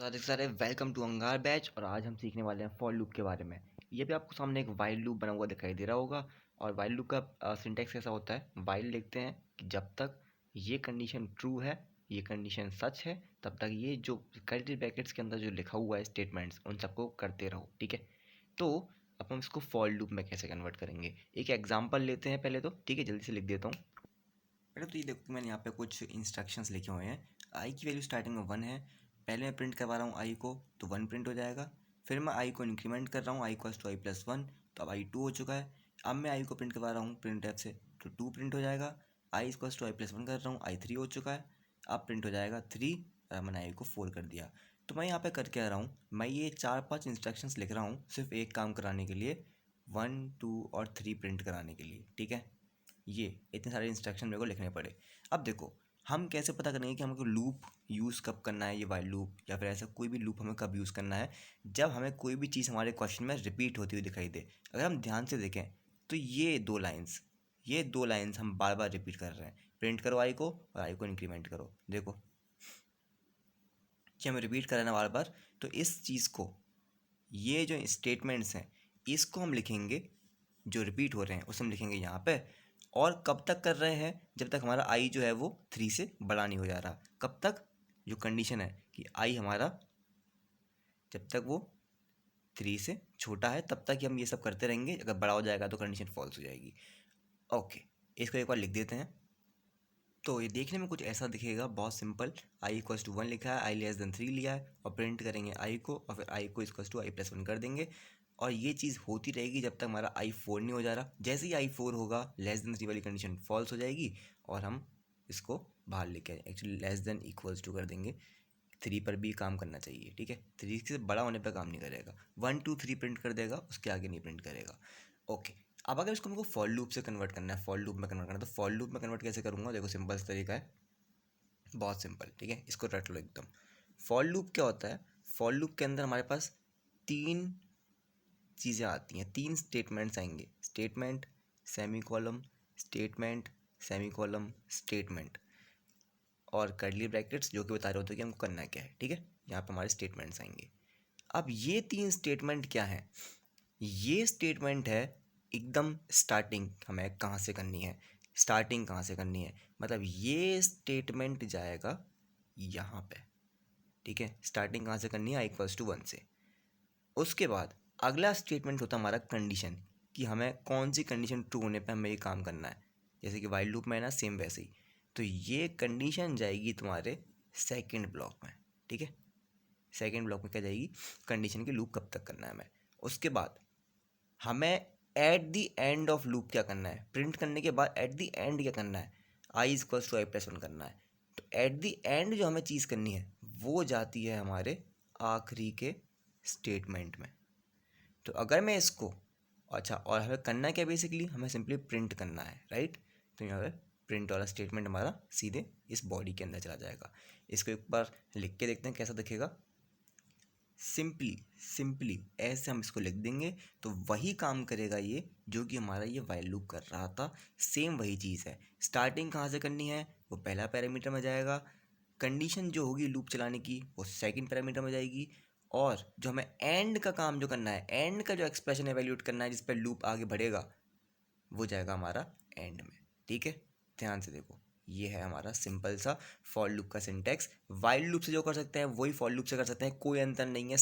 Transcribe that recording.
सारे सारे welcome to अंगार बैच। और आज हम सीखने वाले हैं फॉर लूप के बारे में। ये भी आपको सामने एक वाइल लूप बना हुआ दिखाई दे रहा होगा। और वाइल लूप का सिंटैक्स ऐसा होता है, वाइल लिखते हैं कि जब तक ये कंडीशन ट्रू है, ये कंडीशन सच है, तब तक ये जो कर्ली ब्रैकेट्स के अंदर जो लिखा हुआ है स्टेटमेंट्स उन सबको करते रहो। ठीक है, तो अब हम इसको फॉर लूप में कैसे कन्वर्ट करेंगे, एक एग्जाम्पल लेते हैं पहले। तो ठीक है, जल्दी से लिख देता हूँ। पहले तो ये देखो कि मैंने यहाँ पे कुछ इंस्ट्रक्शंस लिखे हुए हैं। आई की वैल्यू स्टार्टिंग में 1 है। पहले मैं प्रिंट करवा रहा हूँ आई को, तो 1 प्रिंट हो जाएगा। फिर मैं आई को इंक्रीमेंट कर रहा हूँ, I equals to I plus 1, तो अब आई 2 हो चुका है। अब मैं आई को प्रिंट करवा रहा हूँ प्रिंट एफ से, तो 2 प्रिंट हो जाएगा। I equals to I plus 1 कर रहा हूँ, आई 3 हो चुका है। अब प्रिंट हो जाएगा 3, और मैंने आई को 4 कर दिया। तो मैं यहाँ पे कर क्या रहा हूँ, मैं ये 4-5 इंस्ट्रक्शंस लिख रहा हूँ सिर्फ एक काम कराने के लिए, 1 2 और 3 प्रिंट कराने के लिए। ठीक है, ये इतने सारे इंस्ट्रक्शन मेरे को लिखने पड़े। अब देखो, हम कैसे पता करेंगे कि हमको लूप यूज़ कब करना है, ये वाइल लूप या फिर ऐसा कोई भी लूप हमें कब यूज़ करना है, जब हमें कोई भी चीज़ हमारे क्वेश्चन में रिपीट होती हुई दिखाई दे। अगर हम ध्यान से देखें तो ये दो लाइन्स हम बार बार रिपीट कर रहे हैं, प्रिंट करो आई को और आई को इंक्रीमेंट करो। देखो कि हमें रिपीट करना बार बार, तो इस चीज़ को, ये जो स्टेटमेंट्स हैं इसको हम लिखेंगे, जो रिपीट हो रहे हैं उसे हम लिखेंगे यहाँ पे। और कब तक कर रहे हैं, जब तक हमारा आई जो है वो 3 से बड़ा नहीं हो जा रहा। कब तक, जो कंडीशन है कि आई हमारा जब तक वो 3 से छोटा है तब तक ही हम ये सब करते रहेंगे। अगर बड़ा हो जाएगा तो कंडीशन फॉल्स हो जाएगी। ओके, इसको एक बार लिख देते हैं। तो ये देखने में कुछ ऐसा दिखेगा, बहुत सिंपल। आई इक्वल्स टू 1 लिखा है, आई लेस देन 3 लिया है, और प्रिंट करेंगे आई को, और फिर आई को इक्वल्स टू आई प्लस 1 कर देंगे। और ये चीज़ होती रहेगी जब तक हमारा आई 4 नहीं हो जा रहा। जैसे ही आई 4 होगा, लेस देन 3 वाली कंडीशन फॉल्स हो जाएगी, और हम इसको बाहर लेके आए, actually less than equals to कर देंगे। 3 पर भी काम करना चाहिए। ठीक है, 3 से बड़ा होने पर काम नहीं करेगा। 1 2 3 प्रिंट कर देगा, उसके आगे नहीं प्रिंट करेगा। ओके, अब अगर इसको हमको फॉर लूप से कन्वर्ट करना है, फॉर लूप में कन्वर्ट करना है, तो फॉर लूप में कन्वर्ट कैसे करूँगा, देखो सिंपल सा तरीका है, बहुत सिंपल। ठीक है, इसको रट लो एकदम। फॉर लूप क्या होता है, फॉर लूप के अंदर हमारे पास 3 चीज़ें आती हैं, 3 स्टेटमेंट्स आएंगे। Statement, semi column, statement, semi column, statement, और कर्ली ब्रैकेट्स जो कि बता रहे होते हैं कि हमको करना क्या है। ठीक है, यहाँ पर हमारे स्टेटमेंट्स आएंगे। अब ये 3 स्टेटमेंट क्या है, ये स्टेटमेंट है एकदम स्टार्टिंग हमें कहाँ से करनी है, स्टार्टिंग कहाँ से करनी है, मतलब ये स्टेटमेंट जाएगा यहाँ पे। ठीक है, स्टार्टिंग कहाँ से करनी है, आई इक्वल्स टू 1 से। उसके बाद अगला स्टेटमेंट होता है हमारा कंडीशन, कि हमें कौन सी कंडीशन ट्रू होने पे हमें ये काम करना है। जैसे कि वाइल लूप में है ना, सेम वैसे ही। तो ये कंडीशन जाएगी तुम्हारे सेकंड ब्लॉक में। ठीक है, सेकंड ब्लॉक में क्या जाएगी, कंडीशन की लूप कब तक करना है हमें। उसके बाद हमें at the end of loop क्या करना है, प्रिंट करने के बाद एट द एंड क्या करना है, I is equals to I plus 1 करना है। तो एट द एंड जो हमें चीज़ करनी है वो जाती है हमारे आखिरी के स्टेटमेंट में। तो अगर मैं इसको, अच्छा, और हमें करना क्या, बेसिकली हमें सिंपली प्रिंट करना है, राइट। तो यहाँ पे प्रिंट वाला स्टेटमेंट हमारा सीधे इस बॉडी के अंदर चला जाएगा। इसको एक बार लिख के देखते हैं कैसा दिखेगा। सिंपली ऐसे हम इसको लिख देंगे तो वही काम करेगा ये, जो कि हमारा ये वाइल लूप कर रहा था। सेम वही चीज़ है। स्टार्टिंग कहाँ से करनी है, वो पहला पैरामीटर में जाएगा। कंडीशन जो होगी लूप चलाने की वो सेकंड पैरामीटर में जाएगी। और जो हमें एंड का काम जो करना है, एंड का जो एक्सप्रेशन एवेल्यूट करना है जिस पर लूप आगे बढ़ेगा, वो जाएगा हमारा एंड में। ठीक है, ध्यान से देखो, ये है हमारा सिंपल सा फॉर लूप का सिंटेक्स। वाइल लूप से जो कर सकते हैं वही फॉर लूप से कर सकते हैं, कोई अंतर नहीं है।